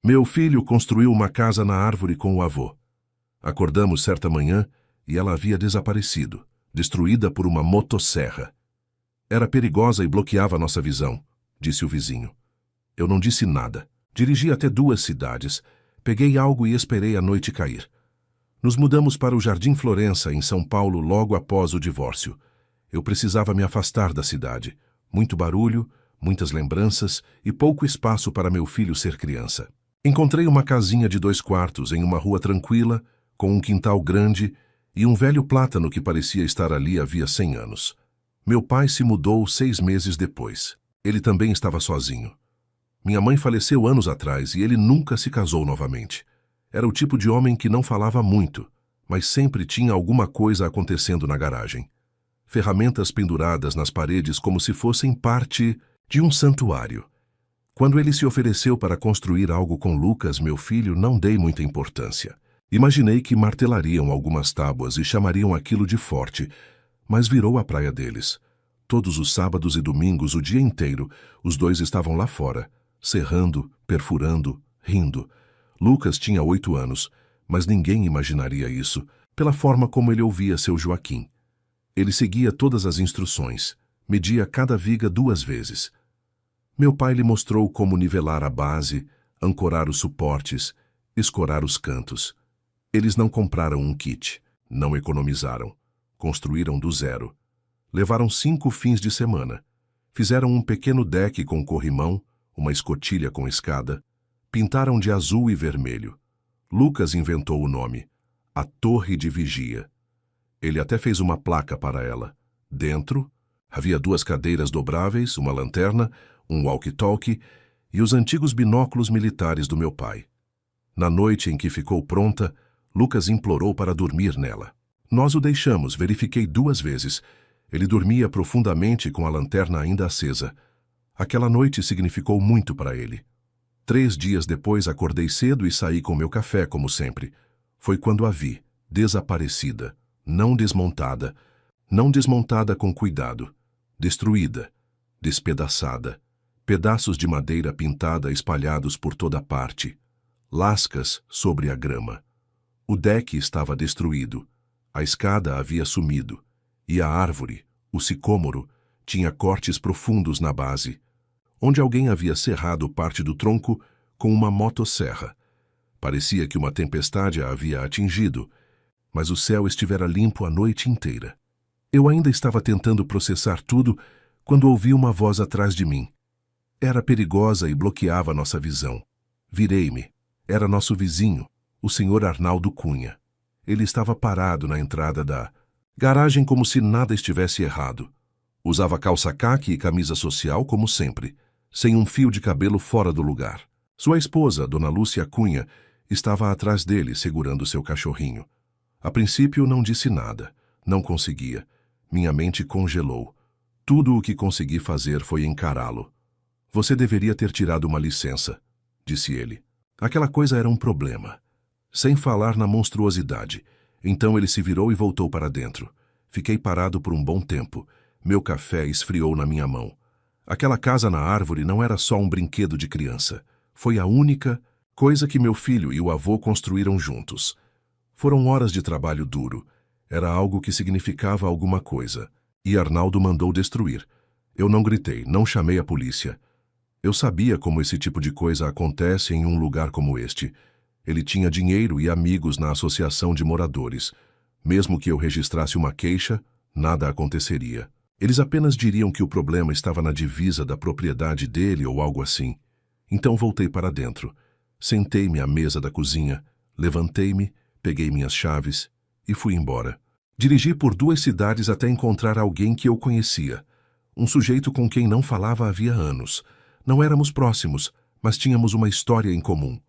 Meu filho construiu uma casa na árvore com o avô. Acordamos certa manhã e ela havia desaparecido, destruída por uma motosserra. Era perigosa e bloqueava nossa visão, disse o vizinho. Eu não disse nada. Dirigi até 2 cidades, peguei algo e esperei a noite cair. Nos mudamos para o Jardim Florença, em São Paulo, logo após o divórcio. Eu precisava me afastar da cidade. Muito barulho, muitas lembranças e pouco espaço para meu filho ser criança. Encontrei uma casinha de 2 quartos em uma rua tranquila, com um quintal grande e um velho plátano que parecia estar ali havia 100 anos. Meu pai se mudou 6 meses depois. Ele também estava sozinho. Minha mãe faleceu anos atrás e ele nunca se casou novamente. Era o tipo de homem que não falava muito, mas sempre tinha alguma coisa acontecendo na garagem. Ferramentas penduradas nas paredes como se fossem parte de um santuário. Quando ele se ofereceu para construir algo com Lucas, meu filho, não dei muita importância. Imaginei que martelariam algumas tábuas e chamariam aquilo de forte, mas virou a praia deles. Todos os sábados e domingos, o dia inteiro, os dois estavam lá fora, serrando, perfurando, rindo. Lucas tinha 8 anos, mas ninguém imaginaria isso, pela forma como ele ouvia seu Joaquim. Ele seguia todas as instruções, media cada viga 2 vezes. Meu pai lhe mostrou como nivelar a base, ancorar os suportes, escorar os cantos. Eles não compraram um kit, não economizaram, construíram do zero. Levaram 5 fins de semana. Fizeram um pequeno deck com corrimão, uma escotilha com escada. Pintaram de azul e vermelho. Lucas inventou o nome, a Torre de Vigia. Ele até fez uma placa para ela. Dentro, havia 2 cadeiras dobráveis, uma lanterna, um walkie-talkie e os antigos binóculos militares do meu pai. Na noite em que ficou pronta, Lucas implorou para dormir nela. Nós o deixamos, verifiquei 2 vezes. Ele dormia profundamente com a lanterna ainda acesa. Aquela noite significou muito para ele. 3 dias depois acordei cedo e saí com meu café, como sempre. Foi quando a vi, desaparecida, não desmontada com cuidado, destruída, despedaçada, pedaços de madeira pintada espalhados por toda parte, lascas sobre a grama. O deck estava destruído, a escada havia sumido, e a árvore, o sicômoro, tinha cortes profundos na base, onde alguém havia serrado parte do tronco com uma motosserra. Parecia que uma tempestade a havia atingido, mas o céu estivera limpo a noite inteira. Eu ainda estava tentando processar tudo quando ouvi uma voz atrás de mim. Era perigosa e bloqueava nossa visão. Virei-me. Era nosso vizinho, o Sr. Arnaldo Cunha. Ele estava parado na entrada da garagem como se nada estivesse errado. Usava calça caque e camisa social como sempre, sem um fio de cabelo fora do lugar. Sua esposa, Dona Lúcia Cunha, estava atrás dele segurando seu cachorrinho. A princípio não disse nada. Não conseguia. Minha mente congelou. Tudo o que consegui fazer foi encará-lo. Você deveria ter tirado uma licença, disse ele. Aquela coisa era um problema. Sem falar na monstruosidade. Então ele se virou e voltou para dentro. Fiquei parado por um bom tempo. Meu café esfriou na minha mão. Aquela casa na árvore não era só um brinquedo de criança. Foi a única coisa que meu filho e o avô construíram juntos. Foram horas de trabalho duro. Era algo que significava alguma coisa. E Arnaldo mandou destruir. Eu não gritei, não chamei a polícia. Eu sabia como esse tipo de coisa acontece em um lugar como este. Ele tinha dinheiro e amigos na associação de moradores. Mesmo que eu registrasse uma queixa, nada aconteceria. Eles apenas diriam que o problema estava na divisa da propriedade dele ou algo assim. Então voltei para dentro. Sentei-me à mesa da cozinha, levantei-me, peguei minhas chaves e fui embora. Dirigi por 2 cidades até encontrar alguém que eu conhecia. Um sujeito com quem não falava havia anos. Não éramos próximos, mas tínhamos uma história em comum.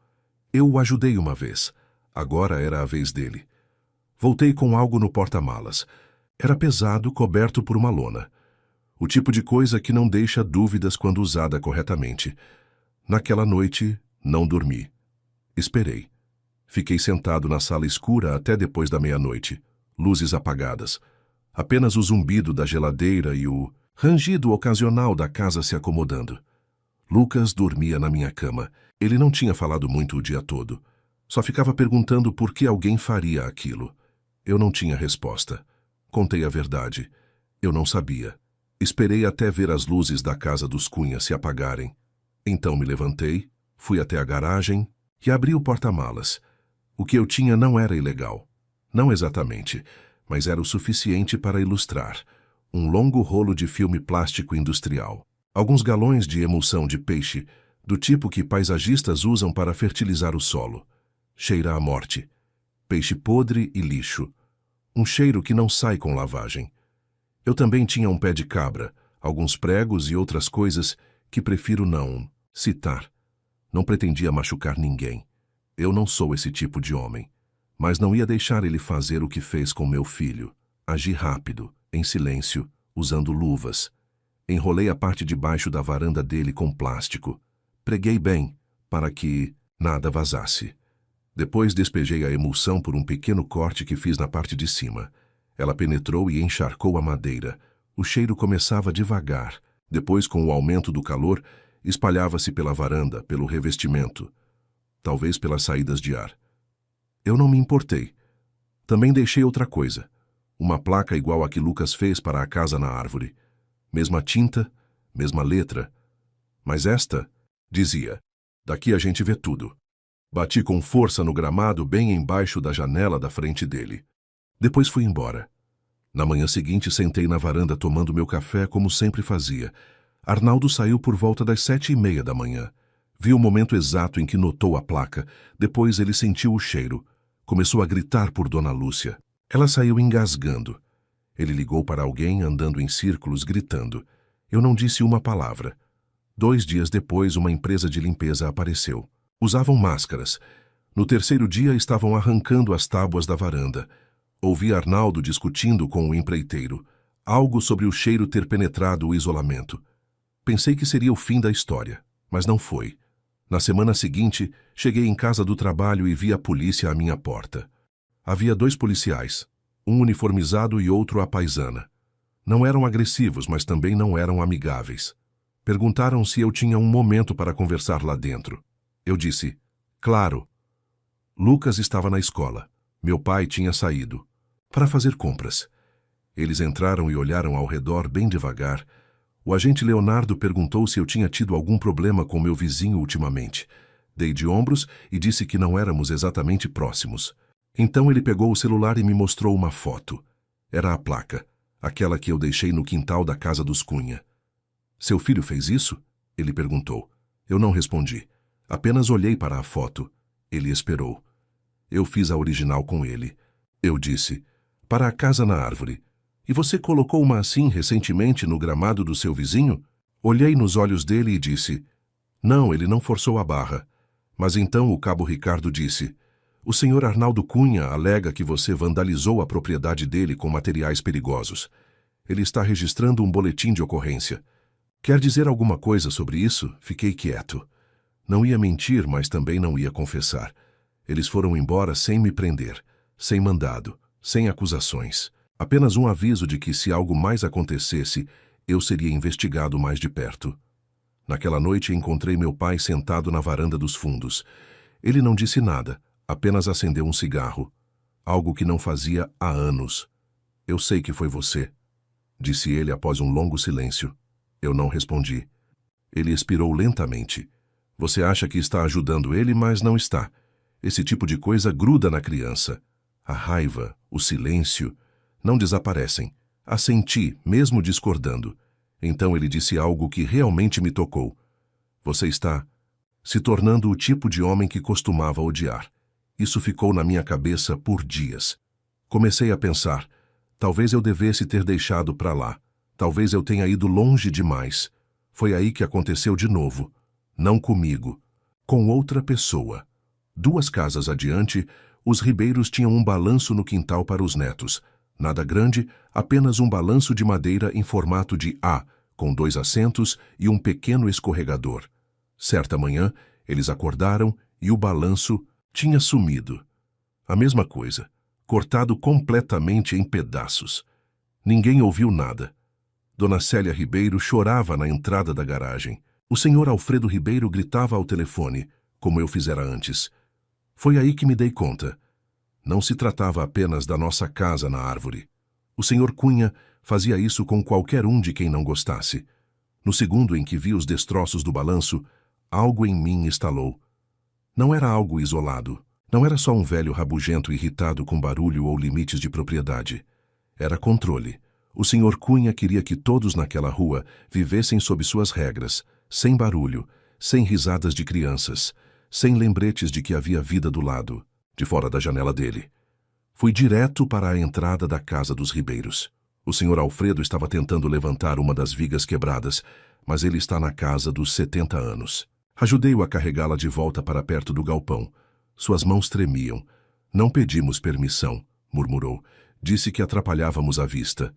Eu o ajudei uma vez. Agora era a vez dele. Voltei com algo no porta-malas. Era pesado, coberto por uma lona. O tipo de coisa que não deixa dúvidas quando usada corretamente. Naquela noite, não dormi. Esperei. Fiquei sentado na sala escura até depois da meia-noite. Luzes apagadas. Apenas o zumbido da geladeira e o rangido ocasional da casa se acomodando. Lucas dormia na minha cama. Ele não tinha falado muito o dia todo. Só ficava perguntando por que alguém faria aquilo. Eu não tinha resposta. Contei a verdade. Eu não sabia. Esperei até ver as luzes da casa dos Cunha se apagarem. Então me levantei, fui até a garagem e abri o porta-malas. O que eu tinha não era ilegal. Não exatamente, mas era o suficiente para ilustrar. Um longo rolo de filme plástico industrial. Alguns galões de emulsão de peixe, do tipo que paisagistas usam para fertilizar o solo. Cheira a morte. Peixe podre e lixo. Um cheiro que não sai com lavagem. Eu também tinha um pé de cabra, alguns pregos e outras coisas que prefiro não citar. Não pretendia machucar ninguém. Eu não sou esse tipo de homem. Mas não ia deixar ele fazer o que fez com meu filho. Agi rápido, em silêncio, usando luvas. Enrolei a parte de baixo da varanda dele com plástico. Preguei bem, para que nada vazasse. Depois despejei a emulsão por um pequeno corte que fiz na parte de cima. Ela penetrou e encharcou a madeira. O cheiro começava devagar. Depois, com o aumento do calor, espalhava-se pela varanda, pelo revestimento. Talvez pelas saídas de ar. Eu não me importei. Também deixei outra coisa. Uma placa igual a que Lucas fez para a casa na árvore. Mesma tinta, mesma letra. Mas esta, dizia, daqui a gente vê tudo. Bati com força no gramado bem embaixo da janela da frente dele. Depois fui embora. Na manhã seguinte, sentei na varanda tomando meu café como sempre fazia. Arnaldo saiu por volta das 7:30 da manhã. Vi o momento exato em que notou a placa. Depois ele sentiu o cheiro. Começou a gritar por Dona Lúcia. Ela saiu engasgando. Ele ligou para alguém andando em círculos, gritando. Eu não disse uma palavra. 2 dias depois, uma empresa de limpeza apareceu. Usavam máscaras. No terceiro dia, estavam arrancando as tábuas da varanda. Ouvi Arnaldo discutindo com o empreiteiro. Algo sobre o cheiro ter penetrado o isolamento. Pensei que seria o fim da história, mas não foi. Na semana seguinte, cheguei em casa do trabalho e vi a polícia à minha porta. Havia 2 policiais, um uniformizado e outro à paisana. Não eram agressivos, mas também não eram amigáveis. Perguntaram se eu tinha um momento para conversar lá dentro. Eu disse, claro. Lucas estava na escola. Meu pai tinha saído para fazer compras. Eles entraram e olharam ao redor bem devagar. O agente Leonardo perguntou se eu tinha tido algum problema com meu vizinho ultimamente. Dei de ombros e disse que não éramos exatamente próximos. Então ele pegou o celular e me mostrou uma foto. Era a placa, aquela que eu deixei no quintal da casa dos Cunha. Seu filho fez isso? Ele perguntou. Eu não respondi. Apenas olhei para a foto. Ele esperou. Eu fiz a original com ele. Eu disse, para a casa na árvore. E você colocou uma assim recentemente no gramado do seu vizinho? Olhei nos olhos dele e disse, não, ele não forçou a barra. Mas então o cabo Ricardo disse, o senhor Arnaldo Cunha alega que você vandalizou a propriedade dele com materiais perigosos. Ele está registrando um boletim de ocorrência. Quer dizer alguma coisa sobre isso? Fiquei quieto. Não ia mentir, mas também não ia confessar. Eles foram embora sem me prender, sem mandado, sem acusações. Apenas um aviso de que se algo mais acontecesse, eu seria investigado mais de perto. Naquela noite encontrei meu pai sentado na varanda dos fundos. Ele não disse nada, apenas acendeu um cigarro. Algo que não fazia há anos. Eu sei que foi você, disse ele após um longo silêncio. Eu não respondi. Ele expirou lentamente. Você acha que está ajudando ele, mas não está. Esse tipo de coisa gruda na criança. A raiva, o silêncio, não desaparecem. Assenti, mesmo discordando. Então ele disse algo que realmente me tocou. Você está se tornando o tipo de homem que costumava odiar. Isso ficou na minha cabeça por dias. Comecei a pensar, talvez eu devesse ter deixado para lá. Talvez eu tenha ido longe demais. Foi aí que aconteceu de novo. Não comigo, com outra pessoa. 2 casas adiante, os Ribeiros tinham um balanço no quintal para os netos. Nada grande, apenas um balanço de madeira em formato de A, com 2 assentos e um pequeno escorregador. Certa manhã, eles acordaram e o balanço tinha sumido. A mesma coisa, cortado completamente em pedaços. Ninguém ouviu nada. Dona Célia Ribeiro chorava na entrada da garagem. O senhor Alfredo Ribeiro gritava ao telefone, como eu fizera antes. Foi aí que me dei conta. Não se tratava apenas da nossa casa na árvore. O senhor Cunha fazia isso com qualquer um de quem não gostasse. No segundo em que vi os destroços do balanço, algo em mim estalou. Não era algo isolado. Não era só um velho rabugento irritado com barulho ou limites de propriedade. Era controle. O senhor Cunha queria que todos naquela rua vivessem sob suas regras, sem barulho, sem risadas de crianças, sem lembretes de que havia vida do lado, de fora da janela dele. Fui direto para a entrada da casa dos Ribeiros. O senhor Alfredo estava tentando levantar uma das vigas quebradas, mas ele está na casa dos 70 anos. Ajudei-o a carregá-la de volta para perto do galpão. Suas mãos tremiam. Não pedimos permissão, murmurou. Disse que atrapalhávamos a vista.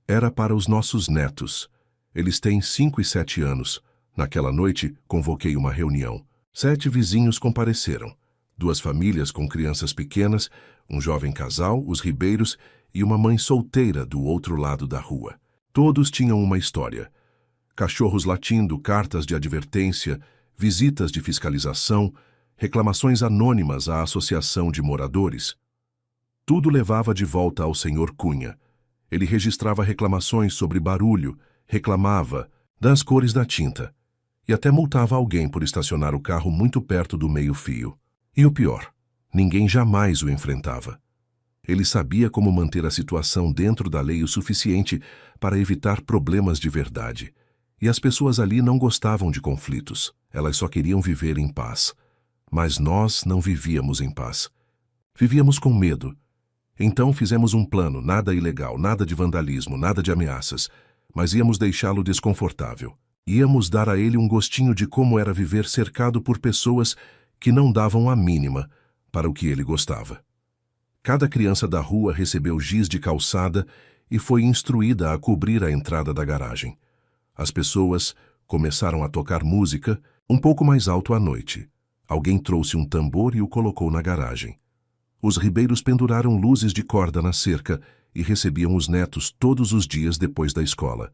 Era para os nossos netos. Eles têm 5 e 7 anos. Naquela noite, convoquei uma reunião. 7 vizinhos compareceram. 2 famílias com crianças pequenas, um jovem casal, os Ribeiros, e uma mãe solteira do outro lado da rua. Todos tinham uma história. Cachorros latindo, cartas de advertência, visitas de fiscalização, reclamações anônimas à associação de moradores. Tudo levava de volta ao senhor Cunha. Ele registrava reclamações sobre barulho, reclamava das cores da tinta e até multava alguém por estacionar o carro muito perto do meio-fio. E o pior, ninguém jamais o enfrentava. Ele sabia como manter a situação dentro da lei o suficiente para evitar problemas de verdade. E as pessoas ali não gostavam de conflitos. Elas só queriam viver em paz. Mas nós não vivíamos em paz. Vivíamos com medo. Então fizemos um plano, nada ilegal, nada de vandalismo, nada de ameaças, mas íamos deixá-lo desconfortável. Íamos dar a ele um gostinho de como era viver cercado por pessoas que não davam a mínima para o que ele gostava. Cada criança da rua recebeu giz de calçada e foi instruída a cobrir a entrada da garagem. As pessoas começaram a tocar música um pouco mais alto à noite. Alguém trouxe um tambor e o colocou na garagem. Os Ribeiros penduraram luzes de corda na cerca e recebiam os netos todos os dias depois da escola.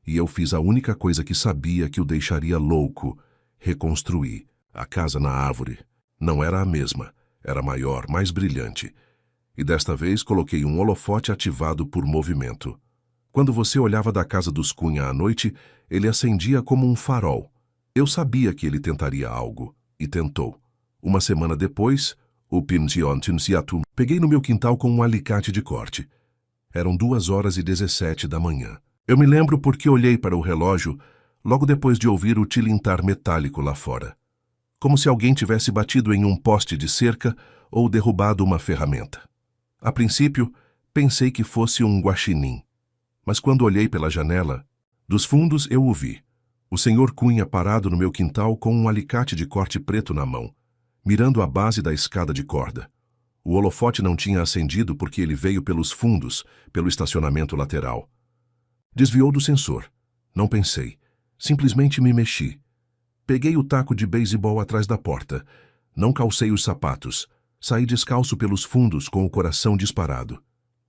E eu fiz a única coisa que sabia que o deixaria louco: reconstruí. A casa na árvore não era a mesma, era maior, mais brilhante. E desta vez coloquei um holofote ativado por movimento. Quando você olhava da casa dos Cunha à noite, ele acendia como um farol. Eu sabia que ele tentaria algo, e tentou. Uma semana depois, peguei no meu quintal com um alicate de corte. Eram 2h17 da manhã. Eu me lembro porque olhei para o relógio logo depois de ouvir o tilintar metálico lá fora. Como se alguém tivesse batido em um poste de cerca ou derrubado uma ferramenta. A princípio, pensei que fosse um guaxinim. Mas quando olhei pela janela, dos fundos eu o vi. O senhor Cunha parado no meu quintal com um alicate de corte preto na mão, mirando a base da escada de corda. O holofote não tinha acendido porque ele veio pelos fundos, pelo estacionamento lateral. Desviou do sensor. Não pensei. Simplesmente me mexi. Peguei o taco de beisebol atrás da porta. Não calcei os sapatos. Saí descalço pelos fundos com o coração disparado.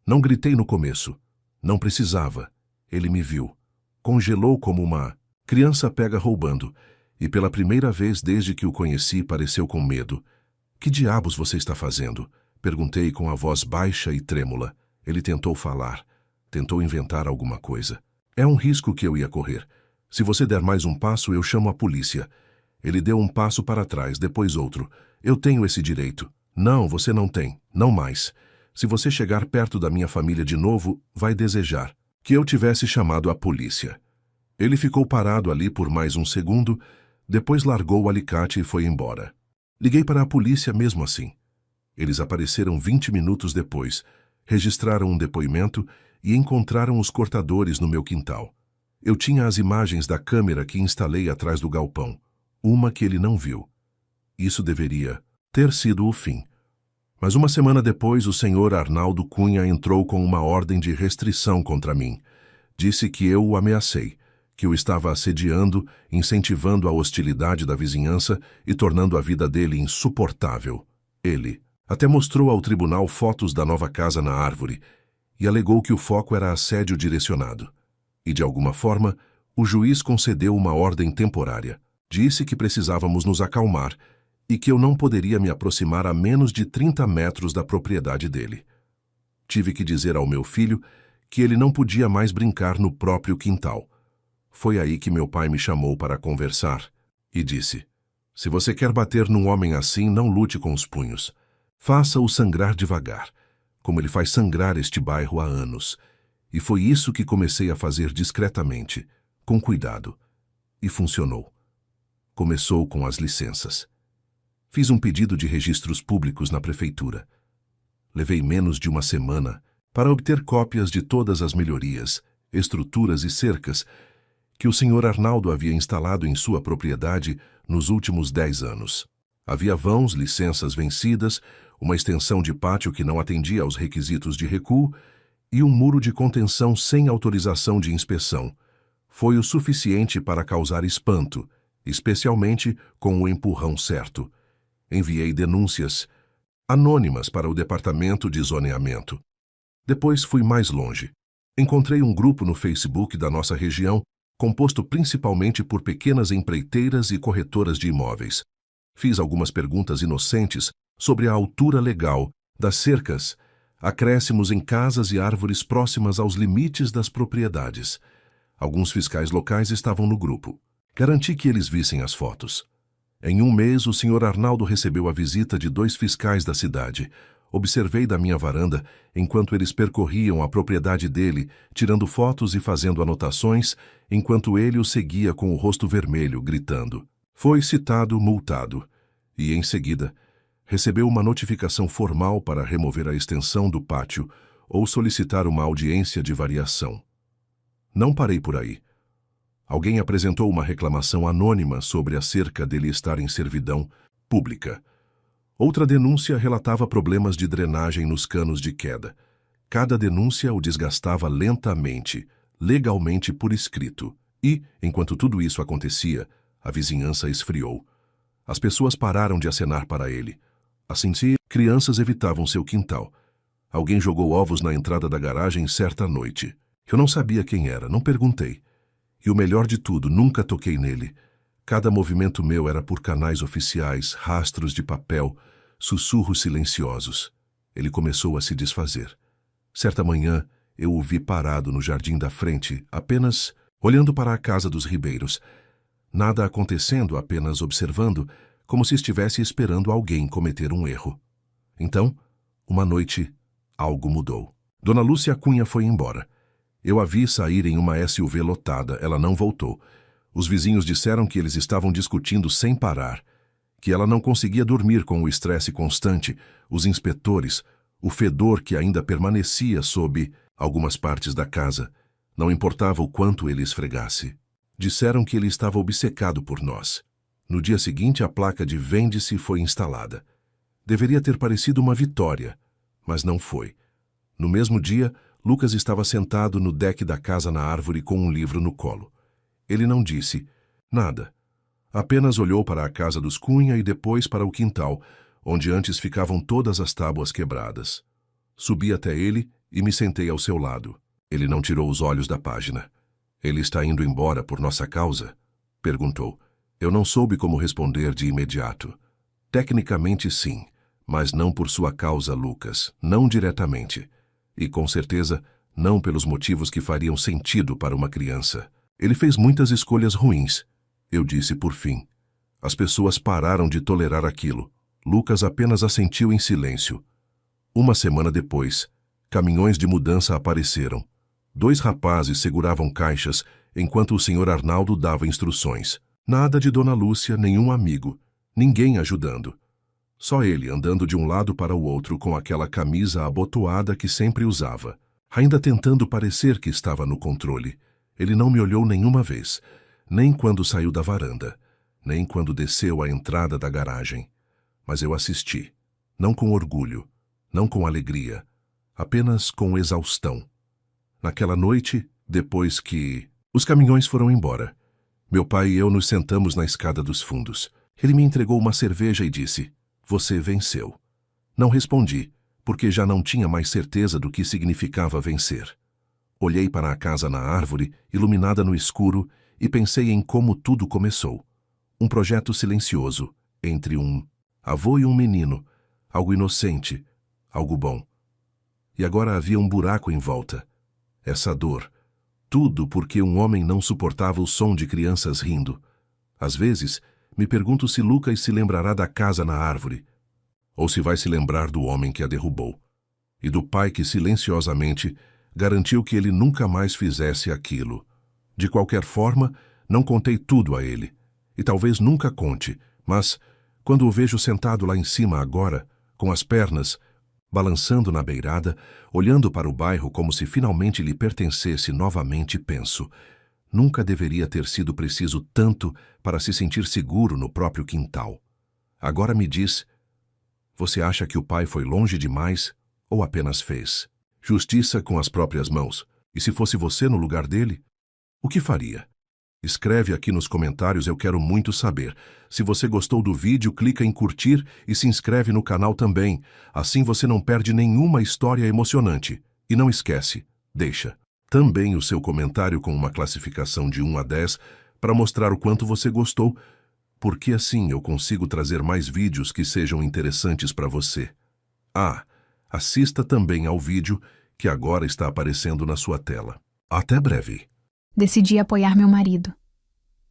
Não gritei no começo. Não precisava. Ele me viu. Congelou como uma criança pega roubando. E pela primeira vez desde que o conheci pareceu com medo. Que diabos você está fazendo? Perguntei com a voz baixa e trêmula. Ele tentou falar. Tentou inventar alguma coisa. É um risco que eu ia correr. Se você der mais um passo, eu chamo a polícia. Ele deu um passo para trás, depois outro. Eu tenho esse direito. Não, você não tem. Não mais. Se você chegar perto da minha família de novo, vai desejar que eu tivesse chamado a polícia. Ele ficou parado ali por mais um segundo, depois largou o alicate e foi embora. Liguei para a polícia mesmo assim. Eles apareceram 20 minutos depois, registraram um depoimento e encontraram os cortadores no meu quintal. Eu tinha as imagens da câmera que instalei atrás do galpão, uma que ele não viu. Isso deveria ter sido o fim. Mas uma semana depois, o senhor Arnaldo Cunha entrou com uma ordem de restrição contra mim. Disse que eu o ameacei, que o estava assediando, incentivando a hostilidade da vizinhança e tornando a vida dele insuportável. Ele até mostrou ao tribunal fotos da nova casa na árvore e alegou que o foco era assédio direcionado. E, de alguma forma, O juiz concedeu uma ordem temporária. Disse que precisávamos nos acalmar e que eu não poderia me aproximar a menos de 30 metros da propriedade dele. Tive que dizer ao meu filho que ele não podia mais brincar no próprio quintal. Foi aí que meu pai me chamou para conversar e disse: se você quer bater num homem assim, não lute com os punhos. Faça-o sangrar devagar, como ele faz sangrar este bairro há anos. E foi isso que comecei a fazer discretamente, com cuidado. E funcionou. Começou com as licenças. Fiz um pedido de registros públicos na prefeitura. Levei menos de uma semana para obter cópias de todas as melhorias, estruturas e cercas que o Sr. Arnaldo havia instalado em sua propriedade nos últimos 10 anos. Havia vãos, licenças vencidas, uma extensão de pátio que não atendia aos requisitos de recuo e um muro de contenção sem autorização de inspeção. Foi o suficiente para causar espanto, especialmente com o empurrão certo. Enviei denúncias anônimas para o Departamento de Zoneamento. Depois fui mais longe. Encontrei um grupo no Facebook da nossa região, composto principalmente por pequenas empreiteiras e corretoras de imóveis. Fiz algumas perguntas inocentes sobre a altura legal das cercas, acréscimos em casas e árvores próximas aos limites das propriedades. Alguns fiscais locais estavam no grupo. Garanti que eles vissem as fotos. Em um mês, o Sr. Arnaldo recebeu a visita de 2 fiscais da cidade. Observei da minha varanda enquanto eles percorriam a propriedade dele, tirando fotos e fazendo anotações, enquanto ele o seguia com o rosto vermelho, gritando. Foi citado, multado, e, em seguida, recebeu uma notificação formal para remover a extensão do pátio ou solicitar uma audiência de variação. Não parei por aí. Alguém apresentou uma reclamação anônima sobre a cerca dele estar em servidão pública. Outra denúncia relatava problemas de drenagem nos canos de queda. Cada denúncia o desgastava lentamente, legalmente por escrito. E, enquanto tudo isso acontecia, a vizinhança esfriou. As pessoas pararam de acenar para ele. Assim, crianças evitavam seu quintal. Alguém jogou ovos na entrada da garagem certa noite. Eu não sabia quem era, não perguntei. E o melhor de tudo, nunca toquei nele. Cada movimento meu era por canais oficiais, rastros de papel, sussurros silenciosos. Ele começou a se desfazer. Certa manhã, eu o vi parado no jardim da frente, apenas olhando para a casa dos Ribeiros. Nada acontecendo, apenas observando, como se estivesse esperando alguém cometer um erro. Então, uma noite, algo mudou. Dona Lúcia Cunha foi embora. Eu a vi sair em uma SUV lotada, ela não voltou. Os vizinhos disseram que eles estavam discutindo sem parar, que ela não conseguia dormir com o estresse constante, os inspetores, o fedor que ainda permanecia sob algumas partes da casa. Não importava o quanto ele esfregasse. Disseram que ele estava obcecado por nós. No dia seguinte, a placa de vende-se foi instalada. Deveria ter parecido uma vitória, mas não foi. No mesmo dia, Lucas estava sentado no deck da casa na árvore com um livro no colo. Ele não disse nada. Apenas olhou para a casa dos Cunha e depois para o quintal, onde antes ficavam todas as tábuas quebradas. Subi até ele e me sentei ao seu lado. Ele não tirou os olhos da página. Ele está indo embora por nossa causa? Perguntou. Eu não soube como responder de imediato. Tecnicamente, sim, mas não por sua causa, Lucas, não diretamente. E, com certeza, não pelos motivos que fariam sentido para uma criança. Ele fez muitas escolhas ruins, eu disse por fim. As pessoas pararam de tolerar aquilo. Lucas apenas assentiu em silêncio. Uma semana depois, caminhões de mudança apareceram. 2 rapazes seguravam caixas enquanto o Sr. Arnaldo dava instruções. Nada de Dona Lúcia, nenhum amigo, ninguém ajudando. Só ele andando de um lado para o outro com aquela camisa abotoada que sempre usava, ainda tentando parecer que estava no controle. Ele não me olhou nenhuma vez, nem quando saiu da varanda, nem quando desceu à entrada da garagem. Mas eu assisti, não com orgulho, não com alegria, apenas com exaustão. Naquela noite, depois que os caminhões foram embora, meu pai e eu nos sentamos na escada dos fundos. Ele me entregou uma cerveja e disse: "Você venceu." Não respondi, porque já não tinha mais certeza do que significava vencer. Olhei para a casa na árvore, iluminada no escuro, e pensei em como tudo começou. Um projeto silencioso, entre um avô e um menino, algo inocente, algo bom. E agora havia um buraco em volta. Essa dor. Tudo porque um homem não suportava o som de crianças rindo. Às vezes, me pergunto se Lucas se lembrará da casa na árvore, ou se vai se lembrar do homem que a derrubou, e do pai que silenciosamente garantiu que ele nunca mais fizesse aquilo. De qualquer forma, não contei tudo a ele, e talvez nunca conte, mas, quando o vejo sentado lá em cima agora, com as pernas balançando na beirada, olhando para o bairro como se finalmente lhe pertencesse novamente, penso: nunca deveria ter sido preciso tanto para se sentir seguro no próprio quintal. Agora me diz, você acha que o pai foi longe demais ou apenas fez justiça com as próprias mãos? E se fosse você no lugar dele, o que faria? Escreve aqui nos comentários, eu quero muito saber. Se você gostou do vídeo, clica em curtir e se inscreve no canal também. Assim você não perde nenhuma história emocionante. E não esquece, deixa também o seu comentário com uma classificação de 1 a 10 para mostrar o quanto você gostou, porque assim eu consigo trazer mais vídeos que sejam interessantes para você. Assista também ao vídeo que agora está aparecendo na sua tela. Até breve. Decidi apoiar meu marido.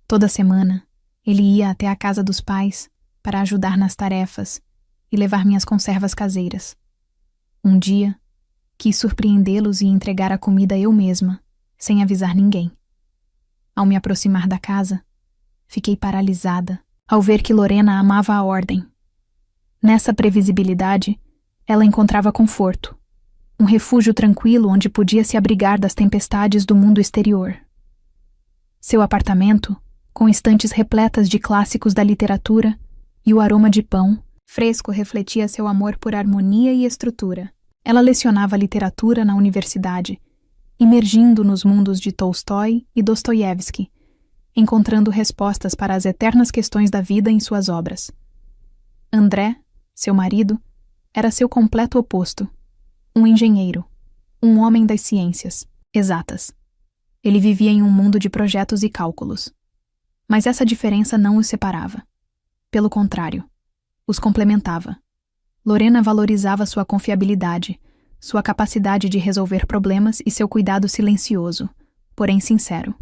Toda semana, ele ia até a casa dos pais para ajudar nas tarefas e levar minhas conservas caseiras. Um dia, quis surpreendê-los e entregar a comida eu mesma, sem avisar ninguém. Ao me aproximar da casa, fiquei paralisada ao ver que Lorena amava a ordem. Nessa previsibilidade, ela encontrava conforto, um refúgio tranquilo onde podia se abrigar das tempestades do mundo exterior. Seu apartamento, com estantes repletas de clássicos da literatura e o aroma de pão fresco refletia seu amor por harmonia e estrutura. Ela lecionava literatura na universidade, imergindo nos mundos de Tolstói e Dostoiévski, encontrando respostas para as eternas questões da vida em suas obras. André, seu marido, era seu completo oposto. Um engenheiro, um homem das ciências exatas. Ele vivia em um mundo de projetos e cálculos. Mas essa diferença não os separava. Pelo contrário, os complementava. Lorena valorizava sua confiabilidade, sua capacidade de resolver problemas e seu cuidado silencioso, porém sincero.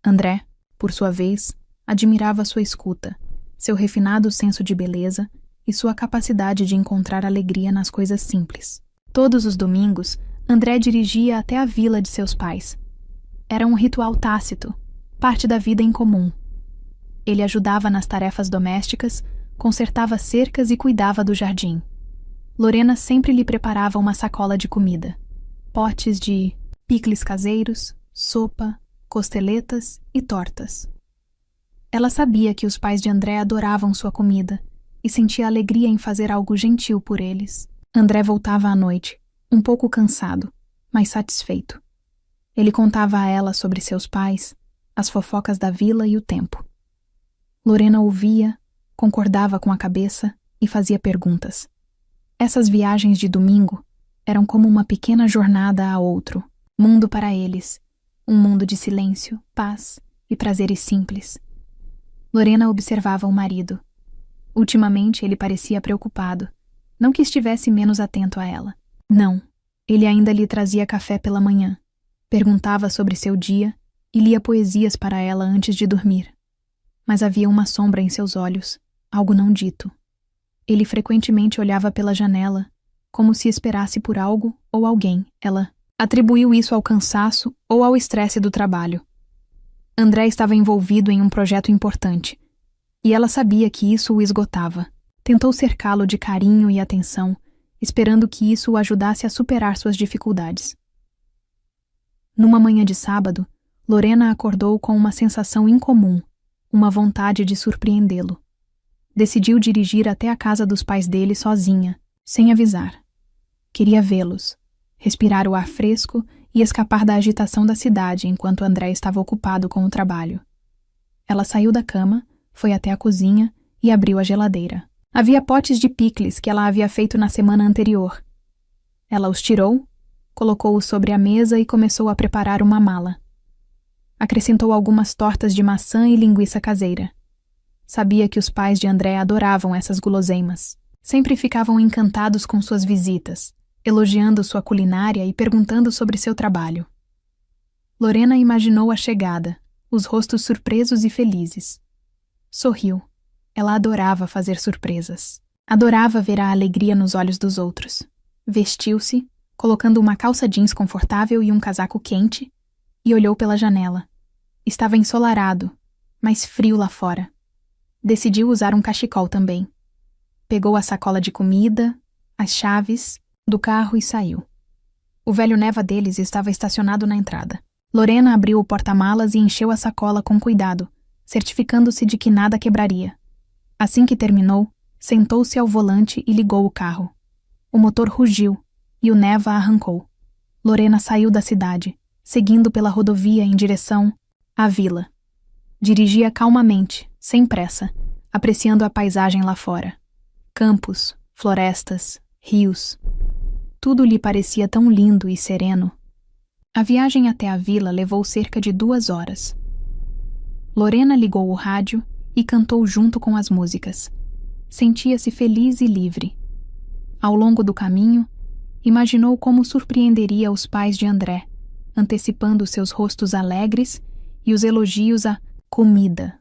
André, por sua vez, admirava sua escuta, seu refinado senso de beleza e sua capacidade de encontrar alegria nas coisas simples. Todos os domingos, André dirigia até a vila de seus pais. Era um ritual tácito, parte da vida em comum. Ele ajudava nas tarefas domésticas, consertava cercas e cuidava do jardim. Lorena sempre lhe preparava uma sacola de comida. Potes de picles caseiros, sopa, costeletas e tortas. Ela sabia que os pais de André adoravam sua comida e sentia alegria em fazer algo gentil por eles. André voltava à noite, um pouco cansado, mas satisfeito. Ele contava a ela sobre seus pais, as fofocas da vila e o tempo. Lorena ouvia, concordava com a cabeça e fazia perguntas. Essas viagens de domingo eram como uma pequena jornada a outro mundo para eles, um mundo de silêncio, paz e prazeres simples. Lorena observava o marido. Ultimamente ele parecia preocupado, não que estivesse menos atento a ela. Não, ele ainda lhe trazia café pela manhã. Perguntava sobre seu dia e lia poesias para ela antes de dormir. Mas havia uma sombra em seus olhos, algo não dito. Ele frequentemente olhava pela janela, como se esperasse por algo ou alguém. Ela atribuiu isso ao cansaço ou ao estresse do trabalho. André estava envolvido em um projeto importante, e ela sabia que isso o esgotava. Tentou cercá-lo de carinho e atenção, esperando que isso o ajudasse a superar suas dificuldades. Numa manhã de sábado, Lorena acordou com uma sensação incomum, uma vontade de surpreendê-lo. Decidiu dirigir até a casa dos pais dele sozinha, sem avisar. Queria vê-los, respirar o ar fresco e escapar da agitação da cidade enquanto André estava ocupado com o trabalho. Ela saiu da cama, foi até a cozinha e abriu a geladeira. Havia potes de picles que ela havia feito na semana anterior. Ela os tirou, colocou-os sobre a mesa e começou a preparar uma mala. acrescentou algumas tortas de maçã e linguiça caseira. Sabia que os pais de André adoravam essas guloseimas. Sempre ficavam encantados com suas visitas, elogiando sua culinária e perguntando sobre seu trabalho. Lorena imaginou a chegada, os rostos surpresos e felizes. Sorriu. Ela adorava fazer surpresas. Adorava ver a alegria nos olhos dos outros. Vestiu-se, colocando uma calça jeans confortável e um casaco quente, e olhou pela janela. Estava ensolarado, mas frio lá fora. Decidiu usar um cachecol também. Pegou a sacola de comida, as chaves do carro e saiu. O velho Neva deles estava estacionado na entrada. Lorena abriu o porta-malas e encheu a sacola com cuidado, certificando-se de que nada quebraria. Assim que terminou, sentou-se ao volante e ligou o carro. O motor rugiu e o Neva arrancou. Lorena saiu da cidade, seguindo pela rodovia em direção à vila. Dirigia calmamente, sem pressa, apreciando a paisagem lá fora. Campos, florestas, rios. Tudo lhe parecia tão lindo e sereno. A viagem até a vila levou cerca de 2 horas. Lorena ligou o rádio e cantou junto com as músicas. Sentia-se feliz e livre. Ao longo do caminho, imaginou como surpreenderia os pais de André, antecipando seus rostos alegres e os elogios à comida.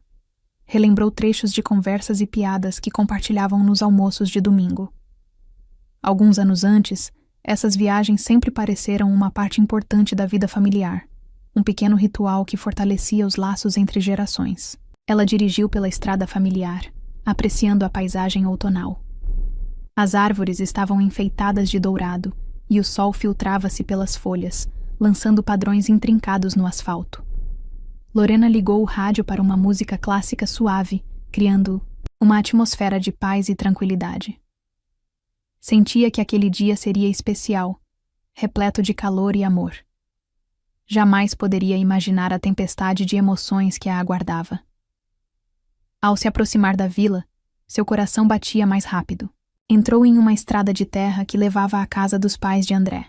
Relembrou trechos de conversas e piadas que compartilhavam nos almoços de domingo. Alguns anos antes, essas viagens sempre pareceram uma parte importante da vida familiar, um pequeno ritual que fortalecia os laços entre gerações. Ela dirigiu pela estrada familiar, apreciando a paisagem outonal. As árvores estavam enfeitadas de dourado e o sol filtrava-se pelas folhas, lançando padrões intrincados no asfalto. Lorena ligou o rádio para uma música clássica suave, criando uma atmosfera de paz e tranquilidade. Sentia que aquele dia seria especial, repleto de calor e amor. Jamais poderia imaginar a tempestade de emoções que a aguardava. Ao se aproximar da vila, seu coração batia mais rápido. Entrou em uma estrada de terra que levava à casa dos pais de André.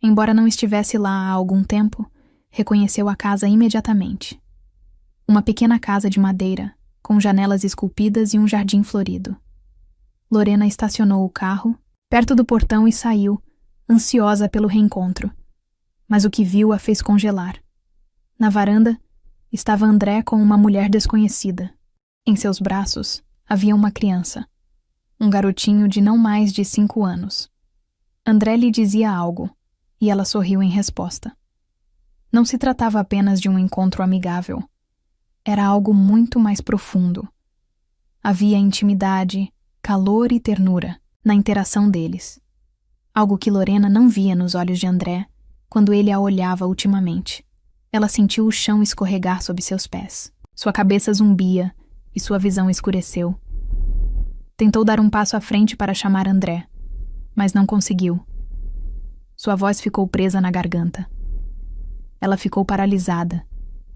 Embora não estivesse lá há algum tempo, reconheceu a casa imediatamente. Uma pequena casa de madeira, com janelas esculpidas e um jardim florido. Lorena estacionou o carro perto do portão e saiu, ansiosa pelo reencontro. Mas o que viu a fez congelar. Na varanda, estava André com uma mulher desconhecida. Em seus braços havia uma criança, um garotinho de não mais de 5 anos. André lhe dizia algo, e ela sorriu em resposta. Não se tratava apenas de um encontro amigável. Era algo muito mais profundo. Havia intimidade, calor e ternura na interação deles. Algo que Lorena não via nos olhos de André quando ele a olhava ultimamente. Ela sentiu o chão escorregar sob seus pés. Sua cabeça zumbia e sua visão escureceu. Tentou dar um passo à frente para chamar André, mas não conseguiu. Sua voz ficou presa na garganta. Ela ficou paralisada,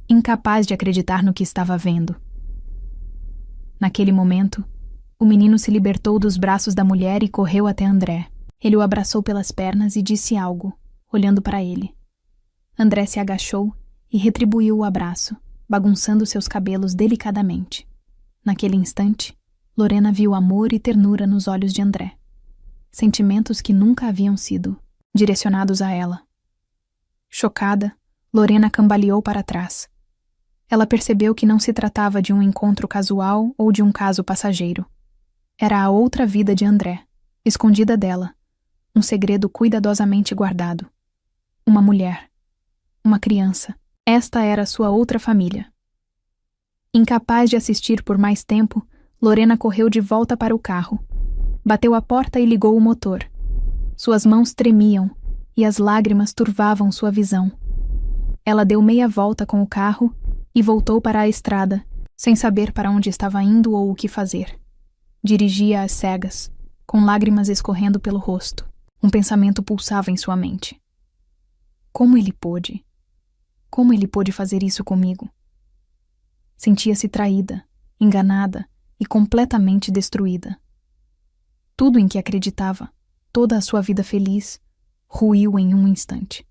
incapaz de acreditar no que estava vendo. Naquele momento, o menino se libertou dos braços da mulher e correu até André. Ele o abraçou pelas pernas e disse algo, olhando para ele. André se agachou e retribuiu o abraço, bagunçando seus cabelos delicadamente. Naquele instante, Lorena viu amor e ternura nos olhos de André. Sentimentos que nunca haviam sido direcionados a ela. Chocada, Lorena cambaleou para trás. Ela percebeu que não se tratava de um encontro casual ou de um caso passageiro. Era a outra vida de André, escondida dela, um segredo cuidadosamente guardado. Uma mulher, uma criança. Esta era sua outra família. Incapaz de assistir por mais tempo, Lorena correu de volta para o carro. Bateu a porta e ligou o motor. Suas mãos tremiam e as lágrimas turvavam sua visão. Ela deu meia volta com o carro e voltou para a estrada, sem saber para onde estava indo ou o que fazer. Dirigia às cegas, com lágrimas escorrendo pelo rosto. Um pensamento pulsava em sua mente. Como ele pôde? Como ele pôde fazer isso comigo? Sentia-se traída, enganada e completamente destruída. Tudo em que acreditava, toda a sua vida feliz, ruiu em um instante.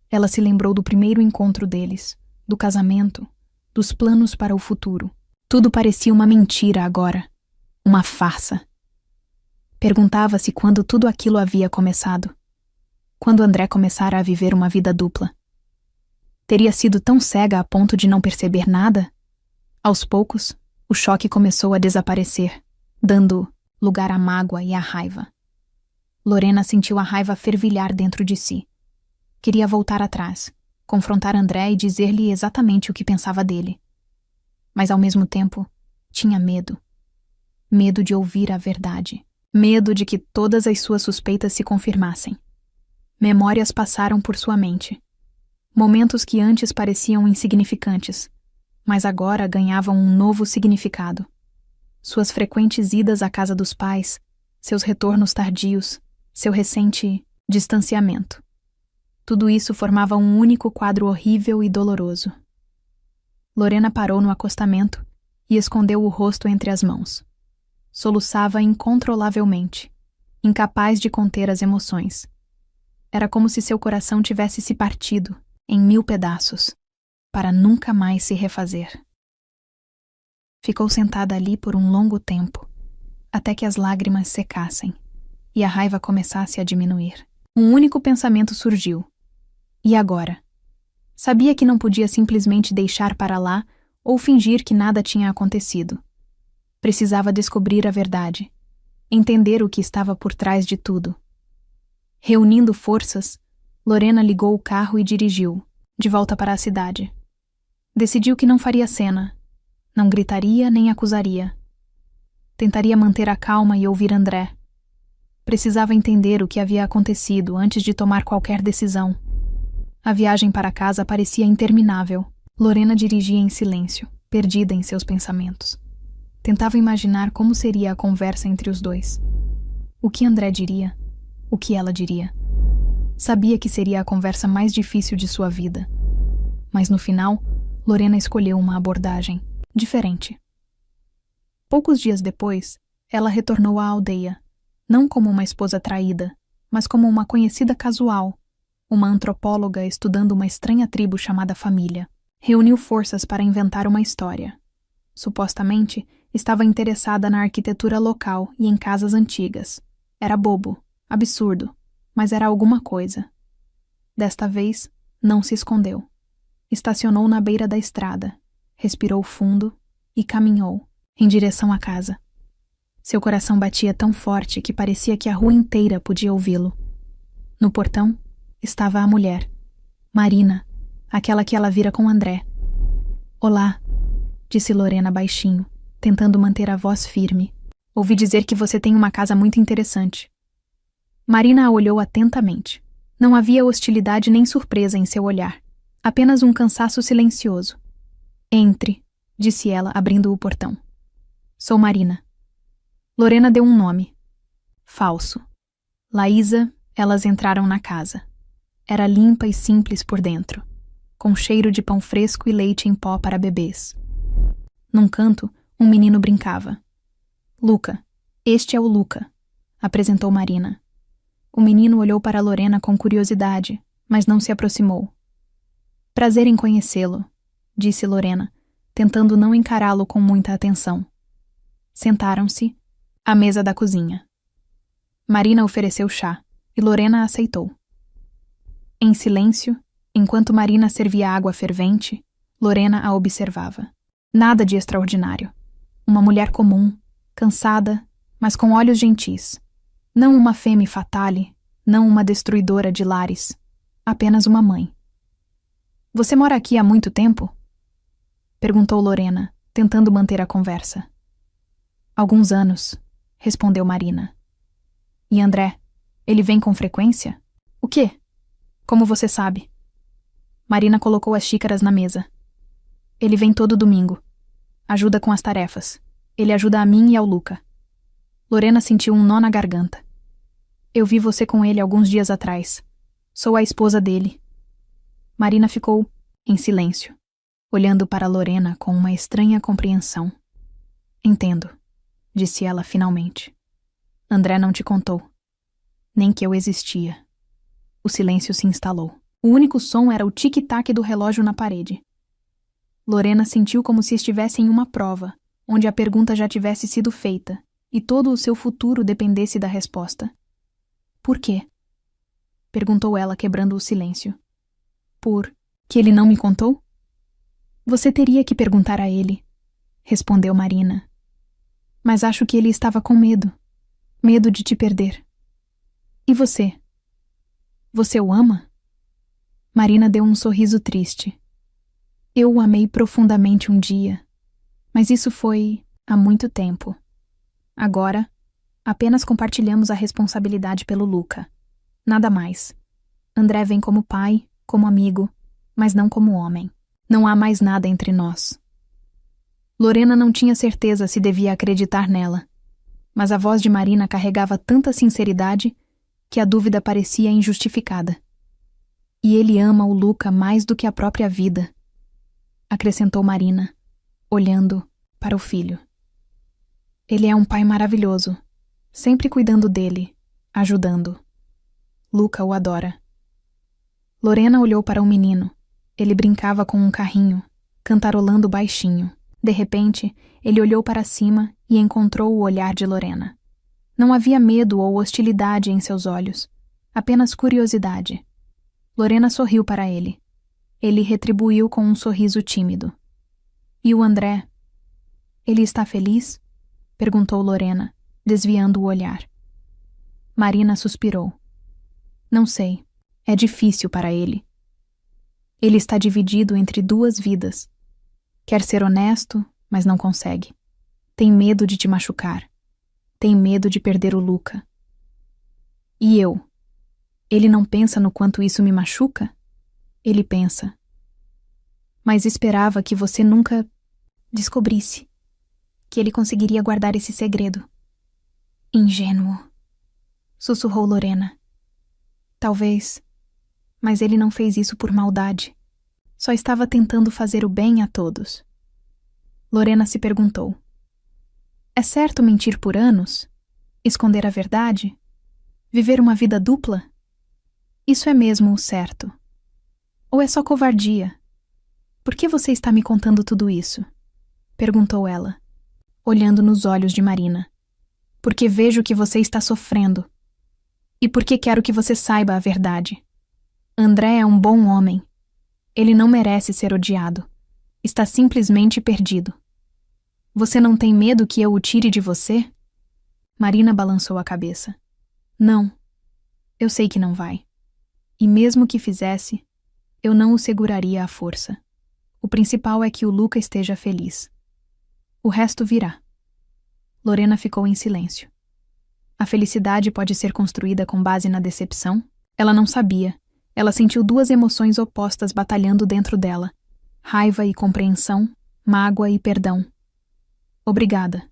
Ela se lembrou do primeiro encontro deles, do casamento, dos planos para o futuro. Tudo parecia uma mentira agora, uma farsa. Perguntava-se quando tudo aquilo havia começado. Quando André começara a viver uma vida dupla. Teria sido tão cega a ponto de não perceber nada? Aos poucos, o choque começou a desaparecer, dando lugar à mágoa e à raiva. Lorena sentiu a raiva fervilhar dentro de si. Queria voltar atrás, confrontar André e dizer-lhe exatamente o que pensava dele. Mas ao mesmo tempo, tinha medo. Medo de ouvir a verdade. Medo de que todas as suas suspeitas se confirmassem. Memórias passaram por sua mente. Momentos que antes pareciam insignificantes, mas agora ganhavam um novo significado. Suas frequentes idas à casa dos pais, seus retornos tardios, seu recente distanciamento. Tudo isso formava um único quadro horrível e doloroso. Lorena parou no acostamento e escondeu o rosto entre as mãos. Soluçava incontrolavelmente, incapaz de conter as emoções. Era como se seu coração tivesse se partido em 1000 pedaços, para nunca mais se refazer. Ficou sentada ali por um longo tempo, até que as lágrimas secassem e a raiva começasse a diminuir. Um único pensamento surgiu. E agora? Sabia que não podia simplesmente deixar para lá ou fingir que nada tinha acontecido. Precisava descobrir a verdade, entender o que estava por trás de tudo. Reunindo forças, Lorena ligou o carro e dirigiu, de volta para a cidade. Decidiu que não faria cena, não gritaria nem acusaria. Tentaria manter a calma e ouvir André. Precisava entender o que havia acontecido antes de tomar qualquer decisão. A viagem para casa parecia interminável. Lorena dirigia em silêncio, perdida em seus pensamentos. Tentava imaginar como seria a conversa entre os dois. O que André diria? O que ela diria? Sabia que seria a conversa mais difícil de sua vida. Mas no final, Lorena escolheu uma abordagem diferente. Poucos dias depois, ela retornou à aldeia, não como uma esposa traída, mas como uma conhecida casual, uma antropóloga estudando uma estranha tribo chamada família. Reuniu forças para inventar uma história. Supostamente, estava interessada na arquitetura local e em casas antigas. Era bobo, absurdo, mas era alguma coisa. Desta vez, não se escondeu. Estacionou na beira da estrada, respirou fundo e caminhou em direção à casa. Seu coração batia tão forte que parecia que a rua inteira podia ouvi-lo. No portão, estava a mulher, Marina, aquela que ela vira com André. "Olá", disse Lorena baixinho, tentando manter a voz firme. "Ouvi dizer que você tem uma casa muito interessante." Marina a olhou atentamente. Não havia hostilidade nem surpresa em seu olhar, apenas um cansaço silencioso. "Entre", disse ela, abrindo o portão. "Sou Marina." Lorena deu um nome. Falso. Laísa, elas entraram na casa. Era limpa e simples por dentro, com cheiro de pão fresco e leite em pó para bebês. Num canto, um menino brincava. "Luca, este é o Luca", apresentou Marina. O menino olhou para Lorena com curiosidade, mas não se aproximou. "Prazer em conhecê-lo", disse Lorena, tentando não encará-lo com muita atenção. Sentaram-se à mesa da cozinha. Marina ofereceu chá e Lorena aceitou. Em silêncio, enquanto Marina servia água fervente, Lorena a observava. Nada de extraordinário. Uma mulher comum, cansada, mas com olhos gentis. Não uma femme fatale, não uma destruidora de lares. Apenas uma mãe. "Você mora aqui há muito tempo?" perguntou Lorena, tentando manter a conversa. "Alguns anos", respondeu Marina. "E André, ele vem com frequência?" "O quê? Como você sabe?" Marina colocou as xícaras na mesa. "Ele vem todo domingo. Ajuda com as tarefas. Ele ajuda a mim e ao Luca." Lorena sentiu um nó na garganta. "Eu vi você com ele alguns dias atrás. Sou a esposa dele." Marina ficou em silêncio, olhando para Lorena com uma estranha compreensão. "Entendo", disse ela finalmente. "André não te contou. Nem que eu existia." O silêncio se instalou. O único som era o tic-tac do relógio na parede. Lorena sentiu como se estivesse em uma prova, onde a pergunta já tivesse sido feita, e todo o seu futuro dependesse da resposta. Por quê? Perguntou ela, quebrando o silêncio. Por que ele não me contou? Você teria que perguntar a ele, respondeu Marina. Mas acho que ele estava com medo. Medo de te perder. E você? Você o ama? Marina deu um sorriso triste. Eu o amei profundamente um dia, mas isso foi há muito tempo. Agora, apenas compartilhamos a responsabilidade pelo Luca. Nada mais. André vem como pai, como amigo, mas não como homem. Não há mais nada entre nós. Lorena não tinha certeza se devia acreditar nela, mas a voz de Marina carregava tanta sinceridade que a dúvida parecia injustificada. E ele ama o Luca mais do que a própria vida, acrescentou Marina, olhando para o filho. Ele é um pai maravilhoso, sempre cuidando dele, ajudando. Luca o adora. Lorena olhou para o menino. Ele brincava com um carrinho, cantarolando baixinho. De repente, ele olhou para cima e encontrou o olhar de Lorena. Não havia medo ou hostilidade em seus olhos, apenas curiosidade. Lorena sorriu para ele. Ele retribuiu com um sorriso tímido. E o André? Ele está feliz? Perguntou Lorena, desviando o olhar. Marina suspirou. Não sei. É difícil para ele. Ele está dividido entre duas vidas. Quer ser honesto, mas não consegue. Tem medo de te machucar. Tem medo de perder o Luca. E eu? Ele não pensa no quanto isso me machuca? Ele pensa. Mas esperava que você nunca descobrisse. Que ele conseguiria guardar esse segredo. Ingênuo. Sussurrou Lorena. Talvez. Mas ele não fez isso por maldade. Só estava tentando fazer o bem a todos. Lorena se perguntou. É certo mentir por anos? Esconder a verdade? Viver uma vida dupla? Isso é mesmo o certo? Ou é só covardia? Por que você está me contando tudo isso? Perguntou ela, olhando nos olhos de Marina. Porque vejo que você está sofrendo. E porque quero que você saiba a verdade. André é um bom homem. Ele não merece ser odiado. Está simplesmente perdido. Você não tem medo que eu o tire de você? Marina balançou a cabeça. Não. Eu sei que não vai. E mesmo que fizesse, eu não o seguraria à força. O principal é que o Luca esteja feliz. O resto virá. Lorena ficou em silêncio. A felicidade pode ser construída com base na decepção? Ela não sabia. Ela sentiu duas emoções opostas batalhando dentro dela. Raiva e compreensão, mágoa e perdão. Obrigada,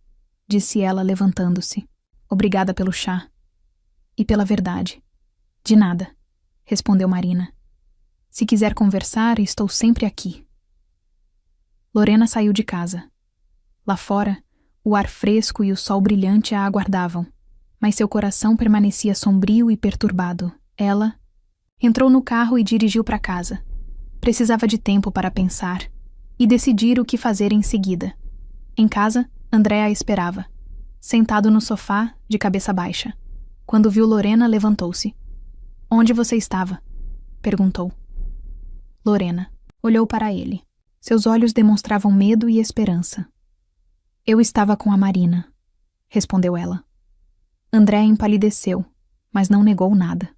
disse ela levantando-se. Obrigada pelo chá. E pela verdade. De nada, respondeu Marina. Se quiser conversar, estou sempre aqui. Lorena saiu de casa. Lá fora, o ar fresco e o sol brilhante a aguardavam, mas seu coração permanecia sombrio e perturbado. Ela entrou no carro e dirigiu para casa. Precisava de tempo para pensar e decidir o que fazer em seguida. Em casa, André a esperava, sentado no sofá, de cabeça baixa. Quando viu Lorena, levantou-se. Onde você estava? Perguntou. Lorena olhou para ele. Seus olhos demonstravam medo e esperança. Eu estava com a Marina, respondeu ela. André empalideceu, mas não negou nada.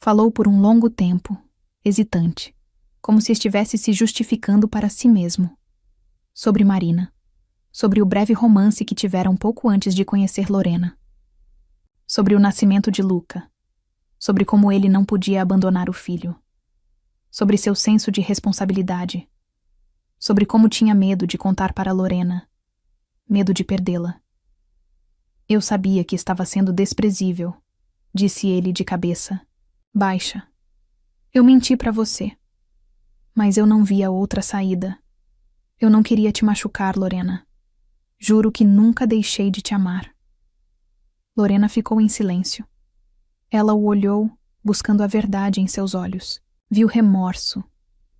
Falou por um longo tempo, hesitante, como se estivesse se justificando para si mesmo. Sobre Marina. Sobre o breve romance que tiveram pouco antes de conhecer Lorena. Sobre o nascimento de Luca. Sobre como ele não podia abandonar o filho. Sobre seu senso de responsabilidade. Sobre como tinha medo de contar para Lorena. Medo de perdê-la. Eu sabia que estava sendo desprezível, disse ele de cabeça baixa. Eu menti para você. Mas eu não via outra saída. Eu não queria te machucar, Lorena. Juro que nunca deixei de te amar. Lorena ficou em silêncio. Ela o olhou, buscando a verdade em seus olhos. Viu remorso,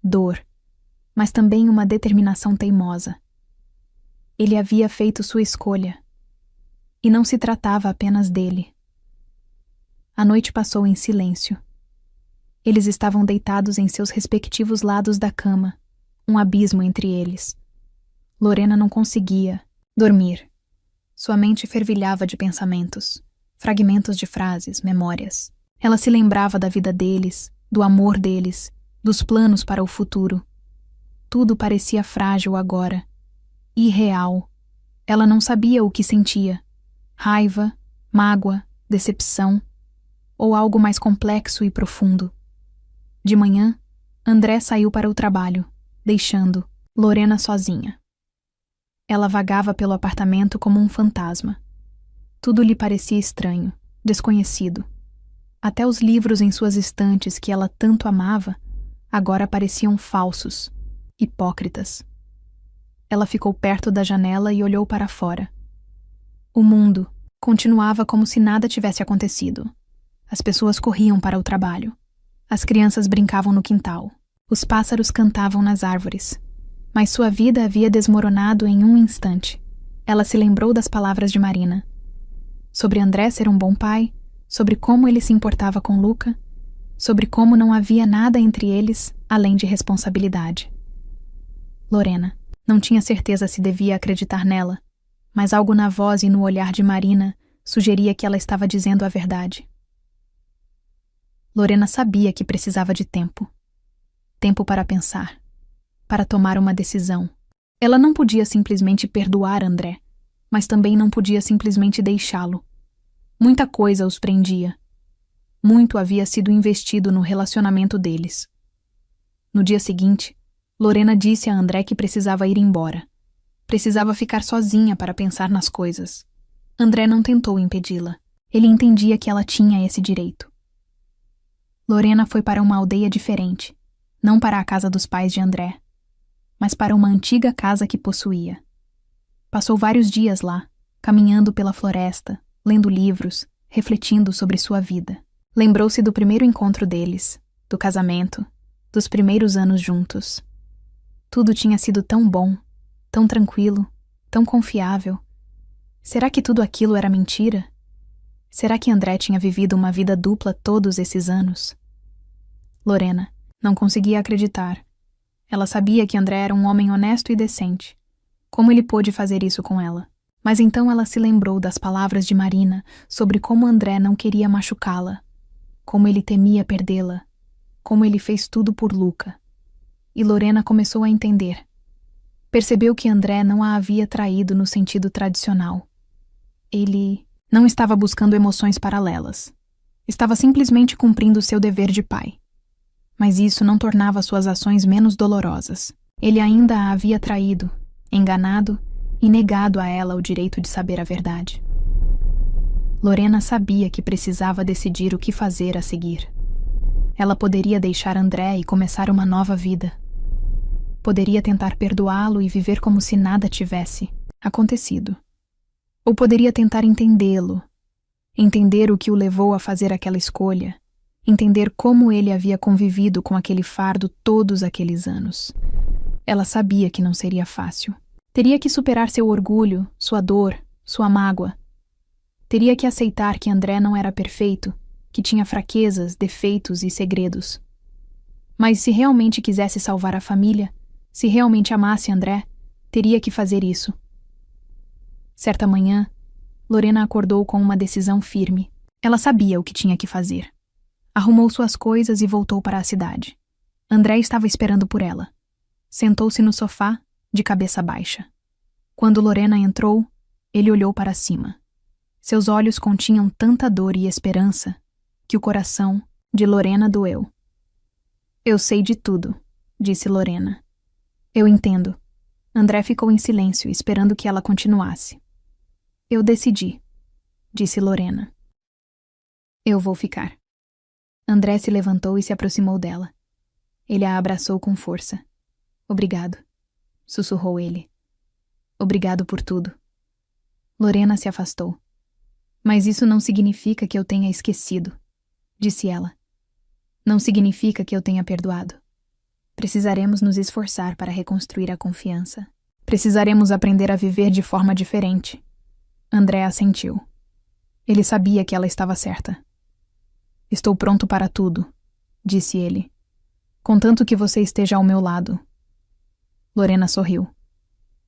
dor, mas também uma determinação teimosa. Ele havia feito sua escolha, e não se tratava apenas dele. A noite passou em silêncio. Eles estavam deitados em seus respectivos lados da cama, um abismo entre eles. Lorena não conseguia dormir. Sua mente fervilhava de pensamentos, fragmentos de frases, memórias. Ela se lembrava da vida deles, do amor deles, dos planos para o futuro. Tudo parecia frágil agora, irreal. Ela não sabia o que sentia: raiva, mágoa, decepção, ou algo mais complexo e profundo. De manhã, André saiu para o trabalho, deixando Lorena sozinha. Ela vagava pelo apartamento como um fantasma. Tudo lhe parecia estranho, desconhecido. Até os livros em suas estantes que ela tanto amava, agora pareciam falsos, hipócritas. Ela ficou perto da janela e olhou para fora. O mundo continuava como se nada tivesse acontecido. As pessoas corriam para o trabalho. As crianças brincavam no quintal. Os pássaros cantavam nas árvores. Mas sua vida havia desmoronado em um instante. Ela se lembrou das palavras de Marina. Sobre André ser um bom pai, sobre como ele se importava com Luca, sobre como não havia nada entre eles além de responsabilidade. Lorena não tinha certeza se devia acreditar nela, mas algo na voz e no olhar de Marina sugeria que ela estava dizendo a verdade. Lorena sabia que precisava de tempo. Tempo para pensar, para tomar uma decisão. Ela não podia simplesmente perdoar André, mas também não podia simplesmente deixá-lo. Muita coisa os prendia. Muito havia sido investido no relacionamento deles. No dia seguinte, Lorena disse a André que precisava ir embora. Precisava ficar sozinha para pensar nas coisas. André não tentou impedi-la. Ele entendia que ela tinha esse direito. Lorena foi para uma aldeia diferente, não para a casa dos pais de André, mas para uma antiga casa que possuía. Passou vários dias lá, caminhando pela floresta, lendo livros, refletindo sobre sua vida. Lembrou-se do primeiro encontro deles, do casamento, dos primeiros anos juntos. Tudo tinha sido tão bom, tão tranquilo, tão confiável. Será que tudo aquilo era mentira? Será que André tinha vivido uma vida dupla todos esses anos? Lorena não conseguia acreditar. Ela sabia que André era um homem honesto e decente. Como ele pôde fazer isso com ela? Mas então ela se lembrou das palavras de Marina sobre como André não queria machucá-la, como ele temia perdê-la, como ele fez tudo por Luca. E Lorena começou a entender. Percebeu que André não a havia traído no sentido tradicional. Ele não estava buscando emoções paralelas. Estava simplesmente cumprindo seu dever de pai. Mas isso não tornava suas ações menos dolorosas. Ele ainda a havia traído, enganado e negado a ela o direito de saber a verdade. Lorena sabia que precisava decidir o que fazer a seguir. Ela poderia deixar André e começar uma nova vida. Poderia tentar perdoá-lo e viver como se nada tivesse acontecido. Ou poderia tentar entendê-lo, entender o que o levou a fazer aquela escolha, entender como ele havia convivido com aquele fardo todos aqueles anos. Ela sabia que não seria fácil. Teria que superar seu orgulho, sua dor, sua mágoa. Teria que aceitar que André não era perfeito, que tinha fraquezas, defeitos e segredos. Mas se realmente quisesse salvar a família, se realmente amasse André, teria que fazer isso. Certa manhã, Lorena acordou com uma decisão firme. Ela sabia o que tinha que fazer. Arrumou suas coisas e voltou para a cidade. André estava esperando por ela. Sentou-se no sofá, de cabeça baixa. Quando Lorena entrou, ele olhou para cima. Seus olhos continham tanta dor e esperança que o coração de Lorena doeu. "Eu sei de tudo", disse Lorena. "Eu entendo." André ficou em silêncio, esperando que ela continuasse. "Eu decidi", disse Lorena. "Eu vou ficar." André se levantou e se aproximou dela. Ele a abraçou com força. "Obrigado", sussurrou ele. "Obrigado por tudo." Lorena se afastou. "Mas isso não significa que eu tenha esquecido", disse ela. "Não significa que eu tenha perdoado. Precisaremos nos esforçar para reconstruir a confiança. Precisaremos aprender a viver de forma diferente. André assentiu. Ele sabia que ela estava certa. Estou pronto para tudo, disse ele. Contanto que você esteja ao meu lado. Lorena sorriu.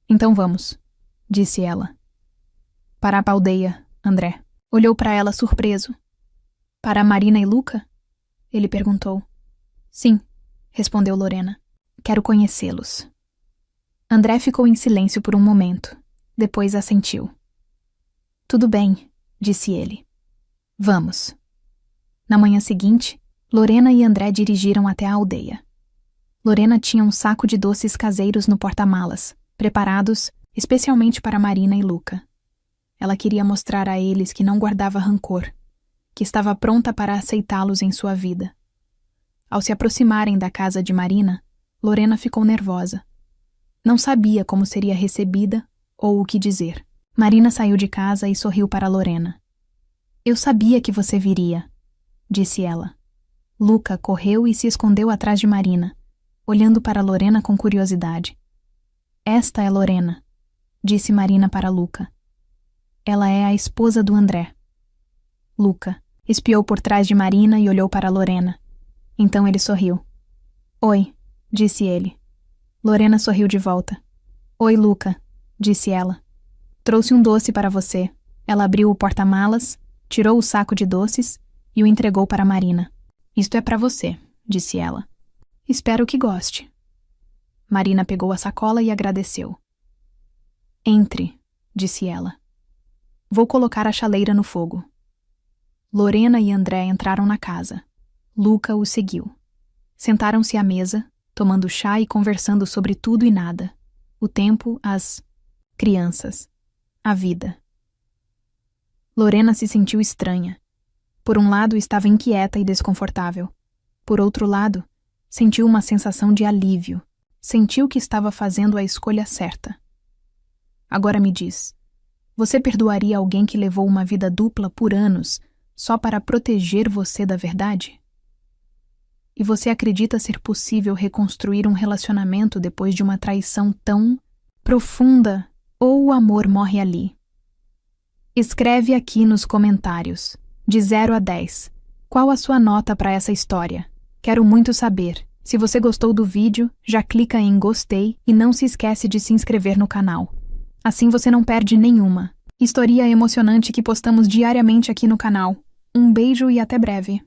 Então vamos, disse ela. Para a aldeia, André. Olhou para ela surpreso. Para Marina e Luca? Ele perguntou. Sim, respondeu Lorena. Quero conhecê-los. André ficou em silêncio por um momento. Depois assentiu. Tudo bem, disse ele. Vamos. Na manhã seguinte, Lorena e André dirigiram até a aldeia. Lorena tinha um saco de doces caseiros no porta-malas, preparados especialmente para Marina e Luca. Ela queria mostrar a eles que não guardava rancor, que estava pronta para aceitá-los em sua vida. Ao se aproximarem da casa de Marina, Lorena ficou nervosa. Não sabia como seria recebida ou o que dizer. Marina saiu de casa e sorriu para Lorena. Eu sabia que você viria, disse ela. Luca correu e se escondeu atrás de Marina, olhando para Lorena com curiosidade. Esta é Lorena, disse Marina para Luca. Ela é a esposa do André. Luca espiou por trás de Marina e olhou para Lorena. Então ele sorriu. Oi, disse ele. Lorena sorriu de volta. Oi, Luca, disse ela. Trouxe um doce para você. Ela abriu o porta-malas, tirou o saco de doces e o entregou para Marina. Isto é para você, disse ela. Espero que goste. Marina pegou a sacola e agradeceu. Entre, disse ela. Vou colocar a chaleira no fogo. Lorena e André entraram na casa. Luca os seguiu. Sentaram-se à mesa, tomando chá e conversando sobre tudo e nada. O tempo, as crianças, a vida. Lorena se sentiu estranha. Por um lado, estava inquieta e desconfortável. Por outro lado, sentiu uma sensação de alívio. Sentiu que estava fazendo a escolha certa. Agora me diz, você perdoaria alguém que levou uma vida dupla por anos só para proteger você da verdade? E você acredita ser possível reconstruir um relacionamento depois de uma traição tão profunda, ou o amor morre ali? Escreve aqui nos comentários, de 0 a 10, qual a sua nota para essa história. Quero muito saber. Se você gostou do vídeo, já clica em gostei e não se esquece de se inscrever no canal. Assim você não perde nenhuma. História emocionante que postamos diariamente aqui no canal. Um beijo e até breve.